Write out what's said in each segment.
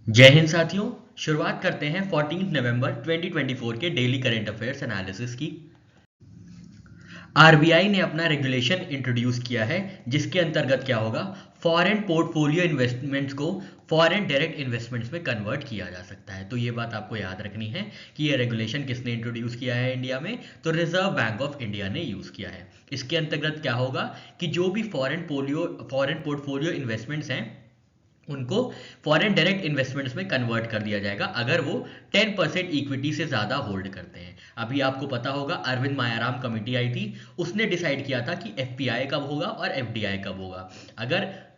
जय हिंद साथियों। शुरुआत करते हैं 14 नवंबर 2024 के डेली करंट अफेयर्स एनालिसिस की। आरबीआई ने अपना रेगुलेशन इंट्रोड्यूस किया है जिसके अंतर्गत क्या होगा, फॉरेन पोर्टफोलियो इन्वेस्टमेंट्स को फॉरेन डायरेक्ट इन्वेस्टमेंट्स में कन्वर्ट किया जा सकता है। तो ये बात आपको याद रखनी है कि ये रेगुलेशन किसने इंट्रोड्यूस किया है इंडिया में, तो रिजर्व बैंक ऑफ इंडिया ने यूज किया है। इसके अंतर्गत क्या होगा कि जो भी फॉरेन पोर्टफोलियो इन्वेस्टमेंट्स हैं उनको फॉरेन डायरेक्ट इन्वेस्टमेंट्स में कन्वर्ट कर दिया जाएगा अगर वो 10% इक्विटी से ज़्यादा होल्ड करते हैं। अभी आपको पता होगा अरविंद मायाराम कमेटी आई थी, उसने डिसाइड किया था कि एफपीआई कब होगा और एफडीआई कब होगा। अगर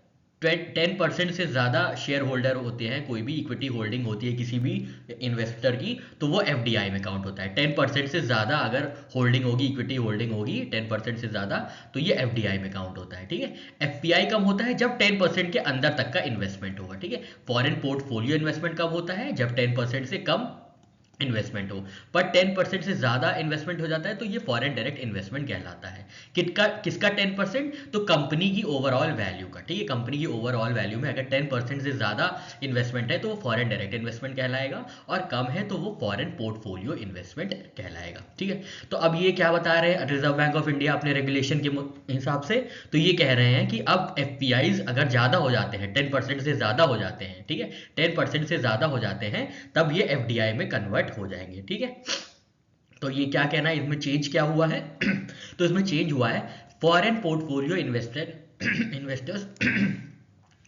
10% से ज़्यादा शेयर होल्डर होते हैं, कोई भी इक्विटी होल्डिंग होती है किसी भी इन्वेस्टर की, तो वो एफडीआई में काउंट होता है। 10% से ज़्यादा अगर होल्डिंग होगी, इक्विटी होल्डिंग होगी 10% से ज़्यादा, तो ये एफडीआई में काउंट होता है। ठीक है। एफपीआई कब होता है, जब 10% के अंदर तक का इन्वेस्टमेंट होगा। ठीक है। फॉरेन पोर्टफोलियो इन्वेस्टमेंट कब होता है, जब 10% से कम इन्वेस्टमेंट हो। पर 10% से ज्यादा इन्वेस्टमेंट हो जाता है तो ये फॉरेन डायरेक्ट इन्वेस्टमेंट कहलाता है। किसका 10%, तो कंपनी की ओवरऑल वैल्यू का। ठीक है। कंपनी की ओवरऑल वैल्यू में अगर 10% से ज्यादा इन्वेस्टमेंट है तो वो फॉरेन डायरेक्ट इन्वेस्टमेंट कहलाएगा, और कम है तो वो फॉरेन पोर्टफोलियो इन्वेस्टमेंट कहलाएगा। ठीक है। तो अब ये क्या बता रहे हैं रिजर्व बैंक ऑफ इंडिया अपने रेगुलेशन के हिसाब से, तो ये कह रहे हैं कि अब एफपीआईज अगर ज्यादा हो जाते हैं, 10% से ज्यादा हो जाते हैं, ठीक है, 10% से ज्यादा हो जाते हैं, तब ये एफडीआई में कन्वर्ट हो जाएंगे। ठीक है। तो ये क्या कहना है, इसमें चेंज क्या हुआ है तो इसमें चेंज हुआ है, फॉरेन पोर्टफोलियो इन्वेस्टर्स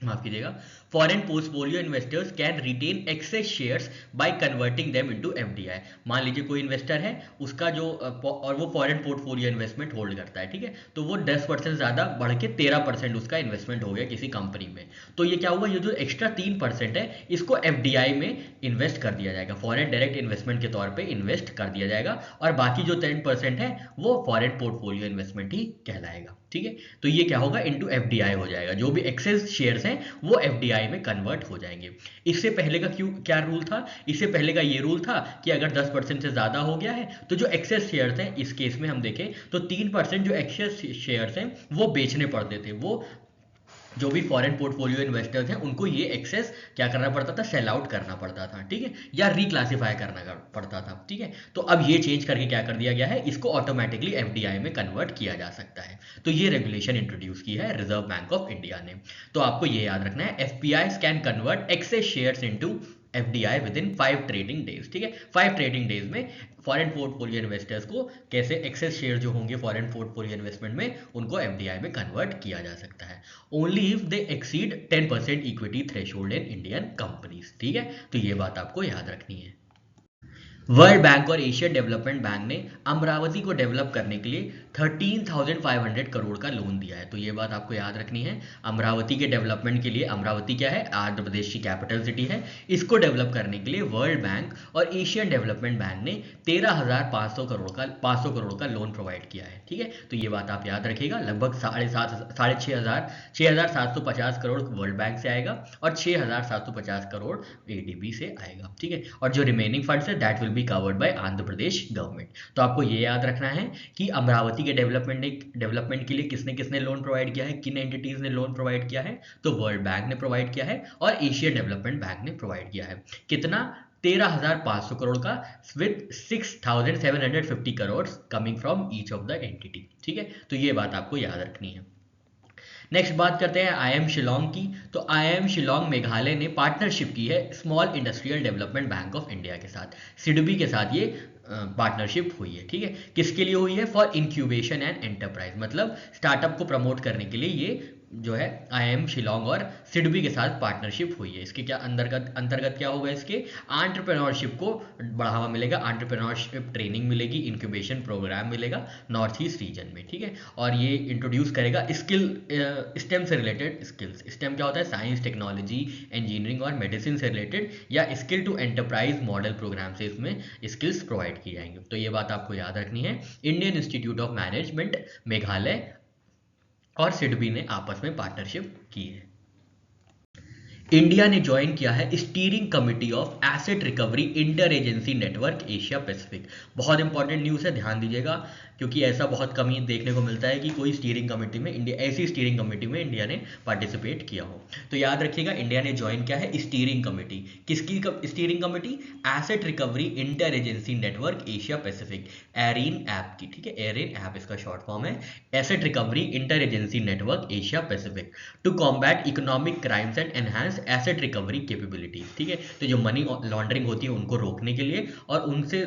माफ कीजिएगा, foreign portfolio investors can retain excess shares by converting them into FDI. मान लीजिए कोई इन्वेस्टर है, उसका जो और वो फॉरेन पोर्टफोलियो इन्वेस्टमेंट होल्ड करता है। ठीक है। तो वो 10% ज्यादा बढ़ के 13% उसका इन्वेस्टमेंट हो गया किसी कंपनी में। तो ये क्या हुआ, ये जो एक्स्ट्रा 3% है इसको एफडीआई में इन्वेस्ट कर दिया जाएगा, फॉरेन डायरेक्ट इन्वेस्टमेंट के तौर पे इन्वेस्ट कर दिया जाएगा, और बाकी जो 10% है वो फॉरेन पोर्टफोलियो इन्वेस्टमेंट ही कहलाएगा। ठीक है। तो ये क्या होगा, इनटू एफडीआई हो जाएगा, जो भी एक्सेस शेयर्स हैं वो एफडीआई में कन्वर्ट हो जाएंगे। इससे पहले का क्या रूल था, इससे पहले का ये रूल था कि अगर 10% से ज्यादा हो गया है तो जो एक्सेस शेयर्स हैं, इस केस में हम देखें तो 3% जो एक्सेस शेयर्स हैं वो बेचने पड़ते थे। वो जो भी फॉरेन पोर्टफोलियो इन्वेस्टर्स हैं उनको ये एक्सेस क्या करना पड़ता था, सेल आउट करना पड़ता था। ठीक है। या रिक्लासिफाई करना पड़ता था। ठीक है। तो अब ये चेंज करके क्या कर दिया गया है, इसको ऑटोमेटिकली एफडीआई में कन्वर्ट किया जा सकता है। तो ये रेगुलेशन इंट्रोड्यूस की है रिजर्व बैंक ऑफ इंडिया ने। तो आपको ये याद रखना है, FPI can convert excess shares into FDI within 5 trading days. ठीक है। 5 ट्रेडिंग डेज में फॉरेन पोर्टफोलियो इन्वेस्टर्स को कैसे एक्सेस शेयर जो होंगे फॉरेन पोर्टफोलियो इन्वेस्टमेंट में, उनको एफडीआई में कन्वर्ट किया जा सकता है, only if they exceed 10% equity threshold in Indian companies. ठीक है। तो ये बात आपको याद रखनी है। वर्ल्ड बैंक और एशिया डेवलपमेंट बैंक ने अमरावती को डेवलप करने के लिए 13,500 करोड़ का लोन दिया है। तो ये बात आपको याद रखनी है, अमरावती के डेवलपमेंट के लिए, अमरावती क्या है, आंध्र प्रदेश की कैपिटल सिटी है, इसको डेवलप करने के लिए वर्ल्ड बैंक और एशियन डेवलपमेंट बैंक ने 13,500 करोड़ का लोन प्रोवाइड किया है। ठीक है। तो ये बात आप याद रखिएगा, लगभग 6,750 करोड़ वर्ल्ड बैंक से आएगा और 6,750 करोड़ एडीबी से आएगा। ठीक है। और जो रिमेनिंग फंड्स है that will be covered by Andhra Pradesh government. तो आपको ये याद रखना है कि अमरावती के डेवलपमेंट के लिए किसने किसने लोन प्रोवाइड किया है, किन एंटिटीज ने लोन प्रोवाइड किया है, तो वर्ल्ड बैंक ने प्रोवाइड किया है और एशियन डेवलपमेंट बैंक ने प्रोवाइड किया है। कितना, 13,500 करोड़ का, with 6,750 crore coming from each of the entity. ठीक है। तो ये बात आपको याद रखनी है। नेक्स्ट बात करते हैं आईआईएम शिलोंग की। तो आईआईएम शिलोंग मेघालय ने पार्टनरशिप की है small industrial development bank of India के साथ, सिडबी के साथ ये पार्टनरशिप हुई है। ठीक है। किसके लिए हुई है, फॉर इंक्यूबेशन एंड एंटरप्राइज, मतलब स्टार्टअप को प्रमोट करने के लिए ये जो है आईआईएम शिलोंग और सिडबी के साथ पार्टनरशिप हुई है। इसके क्या अंतर्गत क्या होगा, इसके एंटरप्रेन्योरशिप को बढ़ावा मिलेगा, एंटरप्रेन्योरशिप ट्रेनिंग मिलेगी, इंक्यूबेशन प्रोग्राम मिलेगा नॉर्थ ईस्ट रीजन में। ठीक है। और ये इंट्रोड्यूस करेगा स्टेम से रिलेटेड स्किल्स। स्टेम क्या होता है, साइंस, टेक्नोलॉजी, इंजीनियरिंग और मेडिसिन से रिलेटेड या skill to enterprise model programme से इसमें स्किल्स प्रोवाइड की जाएंगे। तो ये बात आपको याद रखनी है। Indian Institute of management Meghalaya और सिडबी ने आपस में पार्टनरशिप की है। इंडिया ने ज्वाइन किया है steering committee of asset recovery inter agency network Asia Pacific. बहुत इंपॉर्टेंट न्यूज़ है, ध्यान दीजिएगा। क्योंकि ऐसा बहुत कम ही देखने को मिलता है कि कोई स्टीयरिंग कमेटी में इंडिया, ऐसी स्टीयरिंग कमेटी में इंडिया ने पार्टिसिपेट किया हो। तो याद रखिएगा, इंडिया ने ज्वाइन किया है स्टीयरिंग कमेटी। किसकी steering committee? Asset recovery inter agency network Asia Pacific, ARIN AP की। ठीक है, एरिन ऐप इसका शॉर्ट फॉर्म है, asset recovery inter agency network Asia Pacific, to combat economic crimes and enhance asset recovery capabilities. ठीक है, तो जो money laundering होती है उनको रोकने के लिए और उनसे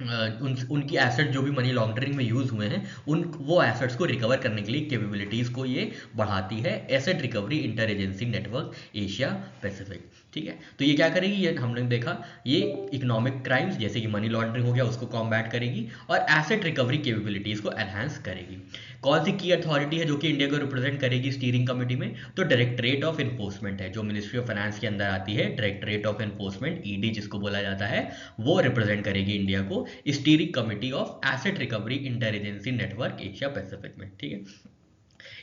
उनकी एसेट जो भी मनी लॉन्ड्रिंग में यूज हुए हैं वो एसेट्स को रिकवर करने के लिए कैपेबिलिटीज को ये बढ़ाती है, asset recovery inter agency network Asia Pacific. ठीक है, तो ये क्या करेगी, ये हमने देखा, ये इकोनॉमिक क्राइम्स जैसे कि मनी लॉन्ड्रिंग हो गया उसको कॉम्बैट करेगी और एसेट रिकवरी कैपेबिलिटीज को एनहांस करेगी। कौन सी की अथॉरिटी है जो कि इंडिया को रिप्रेजेंट करेगी स्टीयरिंग कमेटी में? तो डायरेक्टरेट ऑफ एनफोर्समेंट है, जो मिनिस्ट्री ऑफ फाइनेंस के अंदर आती है, डायरेक्टरेट ऑफ एनफोर्समेंट, ईडी जिसको बोला जाता है, वो रिप्रेजेंट करेगी इंडिया को steering committee of asset recovery inter agency network Asia Pacific में। ठीक है,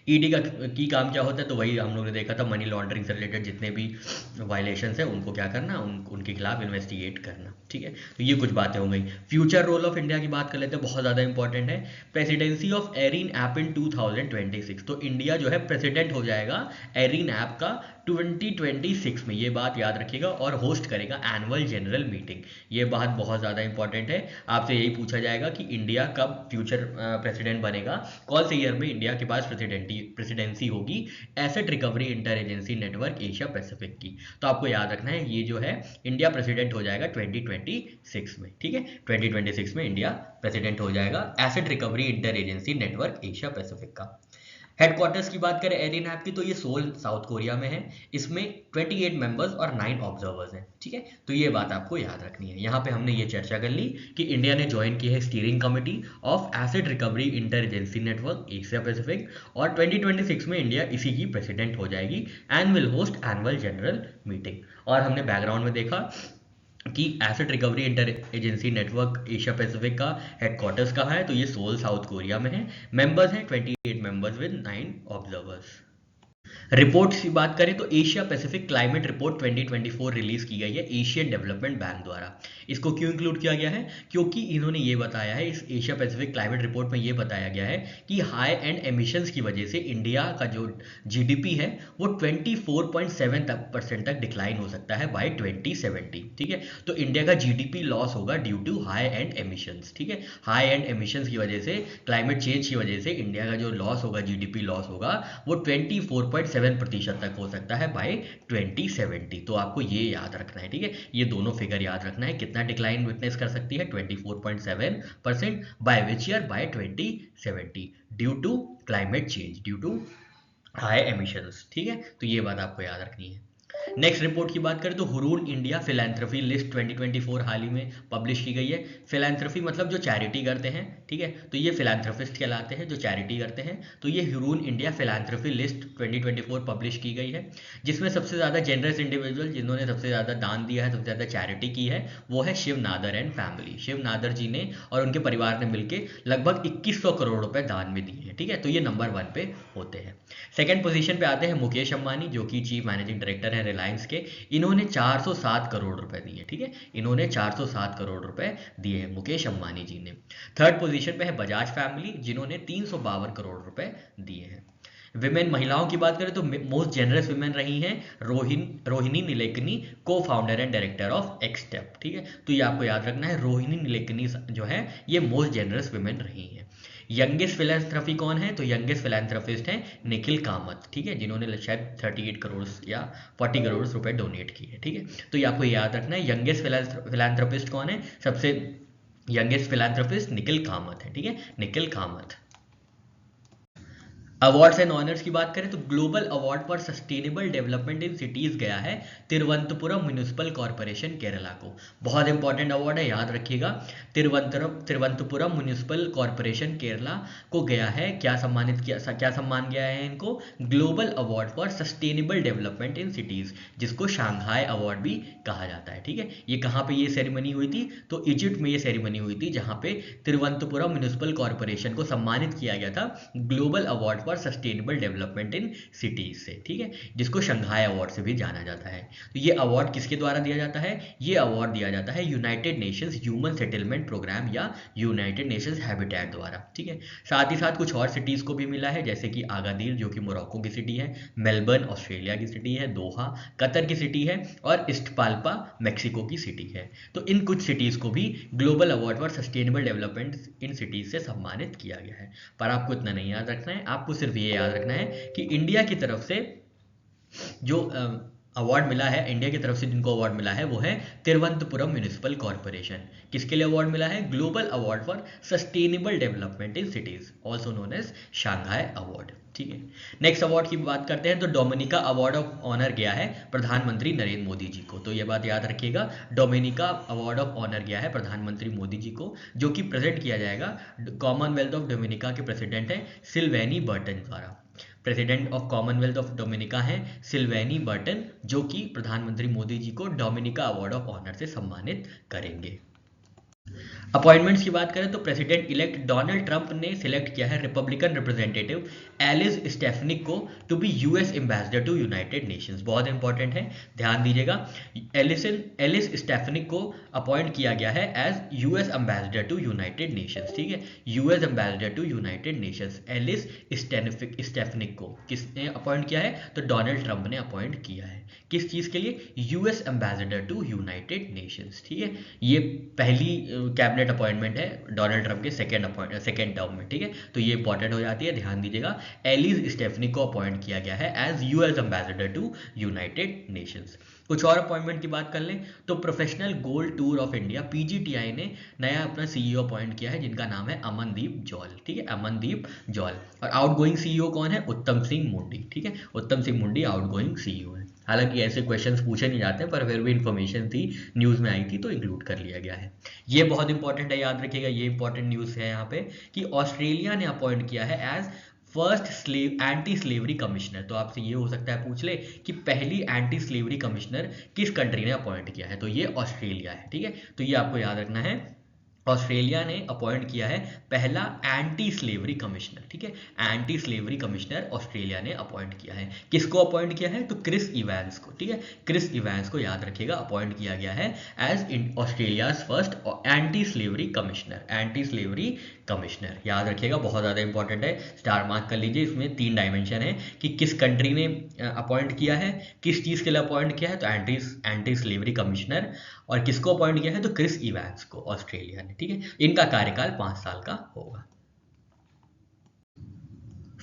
ईडी की काम क्या होता है? तो वही हम लोग ने देखा था, मनी लॉन्ड्रिंग से रिलेटेड जितने भी वायलेशंस है उनको क्या करना, उनके खिलाफ इन्वेस्टिगेट करना। ठीक है, तो ये कुछ बातें हो गई। फ्यूचर रोल ऑफ इंडिया की बात कर लेते हैं, बहुत ज़्यादा इंपॉर्टेंट है। Presidency of ARIN AP in 2026, तो इंडिया जो है प्रेसिडेंट हो जाएगा एरिन ऐप का 2026 में, ये बात याद रखिएगा, और होस्ट करेगा एनुअल जनरल मीटिंग। ये बात बहुत ज़्यादा इंपॉर्टेंट है, आपसे यही पूछा जाएगा कि इंडिया कब फ्यूचर प्रेसिडेंट बनेगा, कौन से ईयर में इंडिया के पास प्रेसिडेंसी होगी asset recovery inter agency network Asia Pacific की। तो आपको याद रखना है, ये जो है इंडिया प्रेसिडेंट हो जाएगा 2026 में। ठीक है, 2026 में इंडिया प्रेसिडेंट हो जाएगा asset recovery inter agency network Asia Pacific का। हेडक्वार्टर्स की बात करें एरिन ऐप की, तो ये सोल साउथ कोरिया में है। इसमें 28 मेंबर्स और 9 ऑब्जर्वर्स हैं। ठीक है, तो ये बात आपको याद रखनी है। यहाँ पे हमने ये चर्चा कर ली कि इंडिया ने ज्वाइन की है steering committee of asset recovery inter agency network Asia Pacific, और 2026 में इंडिया इसी की प्रेसिडेंट हो जाएगी and will host annual general meeting. और हमने बैकग्राउंड में देखा कि asset recovery inter agency network Asia Pacific का हेडक्वार्टर्स कहाँ है, तो ये सोल साउथ कोरिया में है। मेंबर्स हैं 28 मेंबर्स विद 9 ऑब्जर्वर्स। रिपोर्ट्स की बात करें तो Asia Pacific climate report 2024 release की गई है एशियन डेवलपमेंट बैंक द्वारा। इसको क्यों इंक्लूड किया गया है? क्योंकि इन्होंने ये बताया है, इस एशिया पैसिफिक क्लाइमेट रिपोर्ट में ये बताया गया है कि हाई एंड एमिशंस की वजह से इंडिया का जो जीडीपी है वो 24.7% तक डिक्लाइन हो सकता है बाय 2070। ठीक है, तो इंडिया का जीडीपी लॉस होगा due to high and emissions. ठीक है, हाई एंड एमिशंस की वजह से, क्लाइमेट चेंज की वजह से इंडिया का जो लॉस होगा, जीडीपी लॉस होगा, वो 24.7% तक हो सकता है बाय 2070। तो आपको ये याद रखना है। ठीक है, ये दोनों फिगर याद रखना है, कितना डिक्लाइन विटनेस कर सकती है 24.7% by which year, by 2070, due to climate change, due to high emissions. ठीक है, तो ये बात आपको याद रखनी है। नेक्स्ट रिपोर्ट की बात करें तो हुरून इंडिया फिलैंथ्रोपी लिस्ट 2024 हाल ही में पब्लिश की गई है। फिलैंथ्रोपी मतलब जो चैरिटी करते हैं। ठीक है, तो ये फिलैंथ्रोपिस्ट कहलाते हैं जो चैरिटी करते हैं। तो ये Hurun India philanthropy list 2024 publish की गई है, जिसमें सबसे ज़्यादा जेनरस इंडिविजुअल जिन्होंने सबसे ज़्यादा दान दिया है, सबसे ज़्यादा चैरिटी की है, वो है शिव नादर एंड फैमिली। शिव नादर जी ने और उनके परिवार ने मिलकर लगभग 2100 करोड़ रुपए दान में दिए हैं। ठीक है, तो ये नंबर 1 पे होते हैं। सेकेंड पोजीशन पे आते हैं मुकेश अंबानी, जो कि चीफ मैनेजिंग डायरेक्टर है रिलायंस के। इन्होंने 407 करोड़ रुपए दिए। ठीक है, इन्होंने 407 करोड़ रुपए दिए हैं मुकेश अंबानी जी ने। थर्ड पोजीशन पे है बजाज फैमिली, जिन्होंने 352 करोड़ रुपए दिए हैं। विमेन महिलाओं की बात करें तो मोस्ट जेनरस विमेन रही हैं रोहिणी नीलेकनी, को फाउंडर एंड डायरेक्टर ऑफ एक्सटेप। ठीक है, तो ये आपको याद रखना है, रोहिणी नीलेकनी जो है ये मोस्ट जेनरस विमेन रही हैं। यंगेस्ट फिलैंथ्रोपी कौन है? तो यंगेस्ट फिलैंथ्रोपिस्ट हैं निखिल कामत। ठीक है, जिन्होंने शायद 38 करोड़ या 40 करोड़ रुपए डोनेट किए। ठीक है, तो ये आपको याद रखना है, यंगेस्ट फिलैंथ्रोपिस्ट कौन है? सबसे यंगेस्ट फिलैंथ्रोपिस्ट निखिल कामत है। ठीक है, Nikhil Kamat. Awards and honours की बात करें तो global award for sustainable development in cities गया है तिरुवनंतपुरम म्युनिसिपल कॉर्पोरेशन केरला को। बहुत इंपॉर्टेंट अवार्ड है, याद रखिएगा। तिरुवनंतपुरम म्युनिसिपल कॉर्पोरेशन केरला को गया है, क्या सम्मान गया है इनको? Global award for sustainable development in cities, जिसको शंघाई अवार्ड भी कहा जाता है। ठीक है, ये कहाँ पे ये सेरेमनी हुई थी? तो इजिप्ट में ये सेरेमनी हुई थी, जहाँ पे तिरुवनंतपुरम म्युनिसिपल कॉर्पोरेशन को सम्मानित किया गया था global award for sustainable development in cities से, ठीक है, जिसको शंघाई अवार्ड से भी जाना जाता है। तो ये अवार्ड किसके द्वारा दिया जाता है? ये अवार्ड दिया जाता है United Nations human settlement programme या यूनाइटेड नेशंस हैबिटेट द्वारा, ठीक है। साथ ही साथ कुछ और सिटीज को भी मिला है, जैसे कि आगादीर जो कि मोरक्को की सिटी है, मेलबर्न ऑस्ट्रेलिया की सिटी है, दोहा कतर की सिटी है और इस्टपाल्पा मेक्सिको की सिटी है। तो इन कुछ सिटीज को भी global award for sustainable development in cities से सम्मानित किया गया है। पर आपको इतना नहीं याद रखना है, आपको सिर्फ ये याद रखना है कि इंडिया की तरफ से जो अवार्ड मिला है, इंडिया की तरफ से जिनको अवार्ड मिला है वो है तिरुवनंतपुरम म्युनिसिपल कॉर्पोरेशन। किसके लिए अवार्ड मिला है? Global award for sustainable development in cities, also known as Shanghai award, ठीक है। नेक्स्ट अवार्ड की बात करते हैं तो डोमिनिका अवार्ड ऑफ ऑनर गया है प्रधानमंत्री नरेंद्र मोदी जी को। तो ये बात याद रखिएगा, डोमिनिका अवार्ड ऑफ ऑनर गया है प्रधानमंत्री मोदी जी को, जो कि प्रेजेंट किया जाएगा कॉमनवेल्थ ऑफ डोमिनिका के प्रेसिडेंट है सिल्वेनी बर्टन द्वारा। President of Commonwealth of Dominica है सिल्वेनी बर्टन, जो कि प्रधानमंत्री मोदी जी को डोमिनिका अवार्ड ऑफ ऑनर से सम्मानित करेंगे। अपॉइंटमेंट्स की बात करें तो प्रेसिडेंट इलेक्ट डोनाल्ड ट्रंप ने सिलेक्ट किया है रिपब्लिकन रिप्रेजेंटेटिव एलिस स्टेफनिक को to be US ambassador to United Nations. बहुत इंपॉर्टेंट है, ध्यान दीजिएगा। एलिस स्टेफनिक को अपॉइंट किया गया है as US ambassador to United Nations, ठीक है, US ambassador to United Nations. Elise Stefanik को किसने अपॉइंट किया है? तो डोनाल्ड ट्रंप ने अपॉइंट किया है। किस चीज के लिए? US ambassador to United Nations, ठीक है। ये पहली कैबिनेट अपॉइंटमेंट है डोनाल्ड ट्रंप के सेकेंड टर्म में, ठीक है। तो ये इंपॉर्टेंट हो जाती है, ध्यान दीजिएगा। एलिस स्टेफनिक को अपॉइंट किया गया है as US ambassador to United Nations. कुछ और अपॉइंटमेंट की बात कर लें तो professional golf tour of India PGTI ने नया अपना सीईओ अपॉइंट किया है, जिनका नाम है अमनदीप जौल, ठीक है, अमनदीप जौल। और आउटगोइंग सीईओ कौन है? उत्तम सिंह मुंडी, ठीक है, उत्तम सिंह मुंडी आउटगोइंग सीईओ है। हालांकि ऐसे क्वेश्चंस पूछे नहीं जाते, पर फिर भी इन्फॉर्मेशन थी, न्यूज़ में आई थी तो इंक्लूड कर लिया गया है। ये बहुत इंपॉर्टेंट है, याद रखिएगा, ये इंपॉर्टेंट न्यूज़ है यहाँ पे कि ऑस्ट्रेलिया ने अपॉइंट किया है as first anti slavery commissioner. तो आपसे ये हो सकता है पूछ ले कि पहली एंटी स्लेवरी कमिश्नर किस कंट्री ने अपॉइंट किया है? तो ये ऑस्ट्रेलिया है, ठीक है। तो ये आपको याद रखना है, ऑस्ट्रेलिया ने अपॉइंट किया है पहला एंटी स्लेवरी कमिश्नर, ठीक है, एंटी स्लेवरी कमिश्नर ऑस्ट्रेलिया ने अपॉइंट किया है। किसको अपॉइंट किया है? तो क्रिस इवैंस को, ठीक है, क्रिस इवैंस को याद रखिएगा, अपॉइंट किया गया है as Australia's first anti slavery commissioner, anti slavery commissioner, याद रखिएगा, बहुत ज़्यादा इंपॉर्टेंट है, स्टार मार्क कर लीजिए। इसमें 3 डायमेंशन है कि किस कंट्री ने अपॉइंट किया है, किस चीज़ के लिए अपॉइंट किया है, तो एंटी स्लेवरी कमिश्नर, और किसको अपॉइंट किया है? तो क्रिस इवैंस को, ऑस्ट्रेलिया ने, ठीक है। इनका कार्यकाल 5 साल का होगा।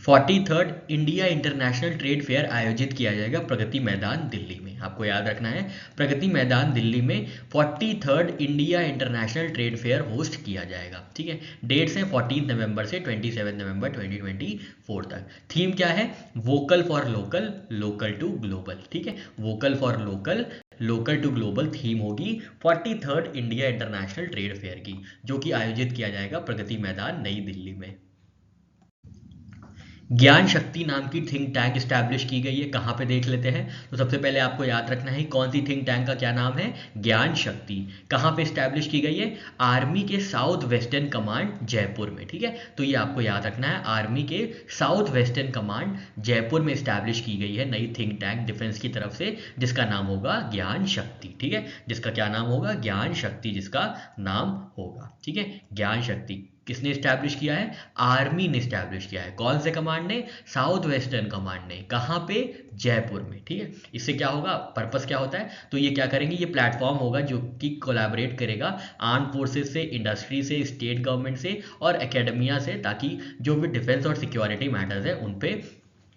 43rd India international trade fair आयोजित किया जाएगा प्रगति मैदान दिल्ली में। आपको याद रखना है, प्रगति मैदान दिल्ली में 43rd India international trade fair host किया जाएगा, ठीक है। डेट्स हैं 14 नवंबर से 27 नवंबर 2024 तक। थीम क्या है? Vocal for local, local to global, ठीक है, vocal for local, local to global theme होगी 43rd India international trade fair की, जो कि आयोजित किया जाएगा प्रगति मैदान नई दिल्ली में। ज्ञान शक्ति नाम की थिंक टैंक स्टैब्लिश की गई है, कहाँ पे देख लेते हैं। तो सबसे पहले आपको याद रखना है कौन सी थिंक टैंक का क्या नाम है? ज्ञान शक्ति। कहाँ पे स्टैब्लिश की गई है? आर्मी के साउथ वेस्टर्न कमांड जयपुर में, ठीक है। तो ये आपको याद रखना है, आर्मी के साउथ वेस्टर्न कमांड जयपुर में स्टैब्लिश की गई है नई थिंक टैंक डिफेंस की तरफ से, जिसका नाम होगा ज्ञान शक्ति, ठीक है, जिसका क्या नाम होगा? ज्ञान शक्ति, जिसका नाम होगा, ठीक है, ज्ञान शक्ति। किसने स्टैब्लिश किया है? आर्मी ने स्टैब्लिश किया है। कौन से कमांड ने? साउथ वेस्टर्न कमांड ने। कहाँ पे? जयपुर में, ठीक है। इससे क्या होगा? पर्पस क्या होता है? तो ये क्या करेंगे, ये प्लेटफॉर्म होगा जो कि कोलैबोरेट करेगा आर्म फोर्सेस से, इंडस्ट्री से, स्टेट गवर्नमेंट से और एकेडमिया से, ताकि जो भी डिफेंस और सिक्योरिटी मैटर्स है उन पे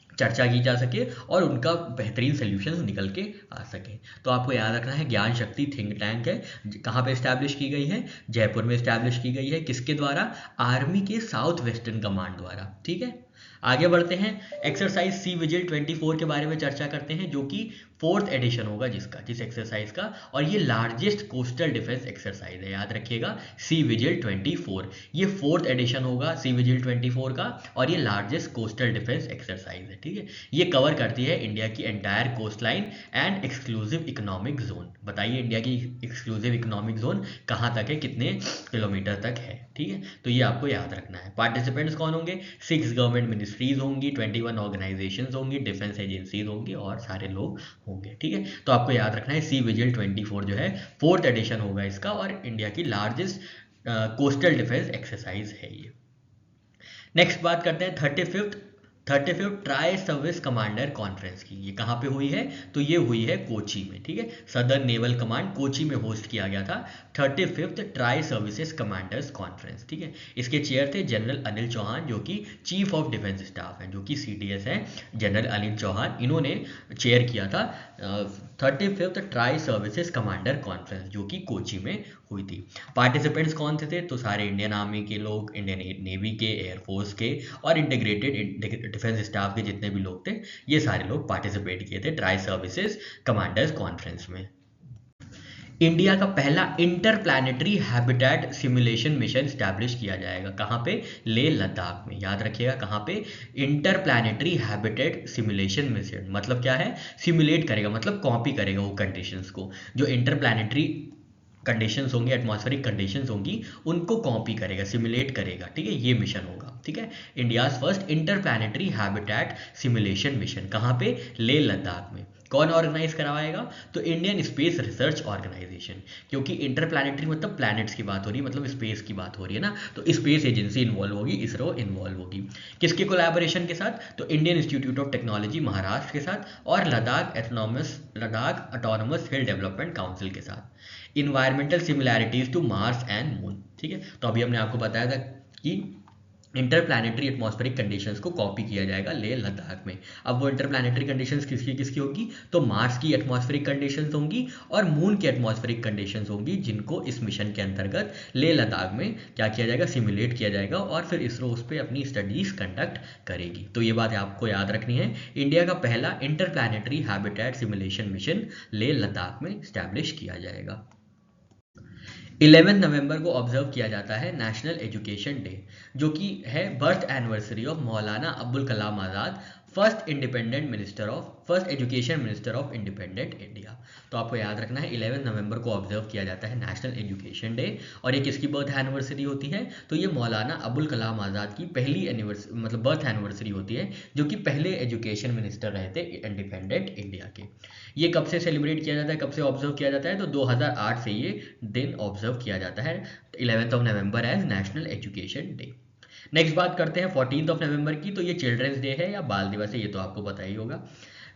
चर्चा की जा सके और उनका बेहतरीन सोल्यूशन निकल के आ सके। तो आपको याद रखना है ज्ञान शक्ति थिंक टैंक है, कहाँ पे स्टैब्लिश की गई है? जयपुर में स्टैब्लिश की गई है। किसके द्वारा? आर्मी के साउथ वेस्टर्न कमांड द्वारा, ठीक है। आगे बढ़ते हैं, एक्सरसाइज सी विजिल 24 के बारे में चर्चा करते हैं, जो कि 4th एडिशन होगा जिस एक्सरसाइज का, और ये लार्जेस्ट कोस्टल डिफेंस एक्सरसाइज है, याद रखिएगा, सी विजिल 24। ये 4th एडिशन होगा सी विजिल 24 का, और ये लार्जेस्ट कोस्टल डिफेंस एक्सरसाइज है। ठीक है, ये कवर करती है इंडिया की entire coastline and exclusive economic zone. बताइए इंडिया की एक्सक्लूसिव इकोनॉमिक जोन कहाँ तक है, कितने किलोमीटर तक है। ठीक है, तो ये आपको याद रखना है। पार्टिसिपेंट्स कौन होंगे, 6 गवर्नमेंट मिनिस्ट्रीज होंगी, 21 ऑर्गेनाइजेशंस होंगी, डिफेंस एजेंसीज होंगी और सारे लोग होंगे। ठीक है, तो आपको याद रखना है सी विजिल 24 जो है 4th एडिशन होगा इसका, और इंडिया की लार्जेस्ट कोस्टल डिफेंस एक्सरसाइज है ये। नेक्स्ट बात करते हैं 35th tri service commander conference की। ये कहाँ पे हुई है, तो ये हुई है कोची में। ठीक है, सदर्न नेवल कमांड कोची में होस्ट किया गया था 35th tri services commanders conference. ठीक है, इसके चेयर थे जनरल अनिल चौहान, जो कि चीफ ऑफ डिफेंस स्टाफ हैं, जो कि CDS हैं, जनरल अनिल चौहान, इन्होंने चेयर किया था 35th tri services commander conference, जो कि कोची में हुई थी। पार्टिसिपेंट्स कौन थे, तो सारे इंडियन आर्मी के लोग, इंडियन नेवी के, एयरफोर्स के और इंटीग्रेटेड डिफेंस स्टाफ के जितने भी लोग थे, ये सारे लोग पार्टिसिपेट किए थे ट्राई सर्विसेज कमांडर्स कॉन्फ्रेंस में। इंडिया का पहला interplanetary habitat simulation mission establish किया जाएगा, कहाँ पे, लेह लद्दाख में। याद रखिएगा कहाँ पे, इंटरप्लैनेटरी हैबिटेट सिमुलेशन मिशन। मतलब क्या है, सिमुलेट करेगा, मतलब कॉपी करेगा वो कंडीशंस को, जो इंटरप्लैनेटरी कंडीशंस होंगी, एटमॉस्फेरिक कंडीशंस होंगी, उनको कॉपी करेगा, सिमुलेट करेगा। ठीक है, ये मिशन होगा। ठीक है, India's first interplanetary habitat simulation mission, कहाँ पे, लेह लद्दाख में। कौन ऑर्गेनाइज करवाएगा, तो इंडियन स्पेस रिसर्च ऑर्गेनाइजेशन, क्योंकि इंटरप्लैनेटरी मतलब प्लैनेट्स की बात हो रही है, मतलब स्पेस की बात हो रही है ना, तो स्पेस एजेंसी इन्वॉल्व होगी, इसरो इन्वॉल्व होगी। किसके कोलैबोरेशन के साथ, तो Indian Institute of Technology Maharashtra के साथ और Ladakh autonomous hill development council के साथ। Environmental similarities to Mars and moon. ठीक है, तो अभी हमने आपको बताया था कि इंटरप्लैनेटरी एटमॉस्फेरिक कंडीशंस को कॉपी किया जाएगा लेह लद्दाख में। अब वो इंटरप्लैनेटरी कंडीशंस किसकी किसकी होगी, तो मार्स की एटमॉस्फेरिक कंडीशंस होंगी और मून की एटमॉस्फेरिक कंडीशंस होंगी, जिनको इस मिशन के अंतर्गत लेह लद्दाख में क्या किया जाएगा, सिमुलेट किया जाएगा, और फिर इसरो उस पर अपनी स्टडीज कंडक्ट करेगी। तो ये बात आपको याद रखनी है, इंडिया का पहला interplanetary habitat simulation mission Leh Ladakh में स्टैब्लिश किया जाएगा। 11 नवंबर को ऑब्जर्व किया जाता है नेशनल एजुकेशन डे, जो कि है birth anniversary of Maulana Abdul Kalam Azad, first education minister of independent India. तो आपको याद रखना है 11 नवंबर को ऑब्जर्व किया जाता है नेशनल एजुकेशन डे, और ये किसकी बर्थ एनिवर्सरी होती है, तो ये मौलाना अबुल कलाम आज़ाद की पहली मतलब बर्थ एनिवर्सरी होती है, जो कि पहले एजुकेशन मिनिस्टर रहे थे इंडिपेंडेंट इंडिया के। ये कब से सेलिब्रेट किया जाता है, कब से ऑब्जर्व किया जाता है, तो 2008 से ये दिन ऑब्जर्व किया जाता है 11 November as national education day. Next बात करते हैं 14 नवंबर की, तो ये चिल्ड्रंस डे है या बाल दिवस है, ये तो आपको पता ही होगा।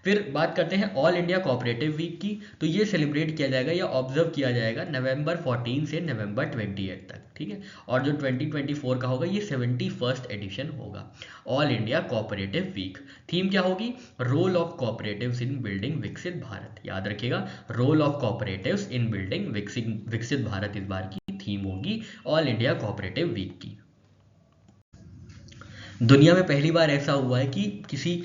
फिर बात करते हैं ऑल इंडिया कोऑपरेटिव वीक की, तो ये सेलिब्रेट किया जाएगा या ऑब्जर्व किया जाएगा नवंबर 14 से नवंबर 28 तक। ठीक है, और जो 2024 का होगा ये 71st एडिशन होगा all India cooperative week. Theme क्या होगी, role of cooperatives in building Viksit Bharat. याद रखिएगा, role of cooperatives in building Viksit Bharat इस बार की थीम होगी ऑल इंडिया कोऑपरेटिव वीक की। दुनिया में पहली बार ऐसा हुआ है कि किसी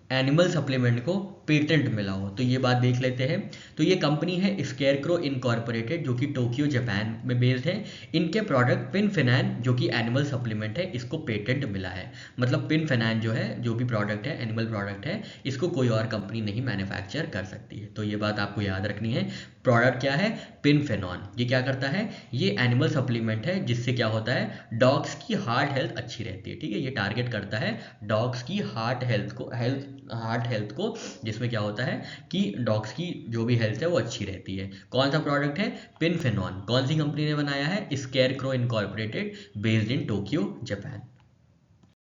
एनिमल सप्लीमेंट को पेटेंट मिला हो, तो ये बात देख लेते हैं। तो ये कंपनी है स्केयरक्रो इनकॉर्पोरेटेड, जो कि टोक्यो जापान में बेस्ड है। इनके प्रोडक्ट पिनफेनान, जो कि एनिमल सप्लीमेंट है, इसको पेटेंट मिला है। मतलब पिनफेनान जो है, जो भी प्रोडक्ट है, एनिमल प्रोडक्ट है, इसको कोई और कंपनी नहीं मैन्युफैक्चर कर सकती है। तो ये बात आपको याद रखनी है। प्रोडक्ट क्या है, पिनफेनॉन। ये क्या करता है, ये एनिमल सप्लीमेंट है, जिससे क्या होता है, डॉग्स की हार्ट हेल्थ अच्छी रहती है। ठीक है, ये टारगेट करता है डॉग्स की हार्ट हेल्थ को, जिसमें क्या होता है कि डॉग्स की जो भी हेल्थ है वो अच्छी रहती है। कौन सा प्रोडक्ट है, पिनफेनॉन। कौन सी कंपनी ने बनाया है, scarecrow incorporated, based in Tokyo Japan.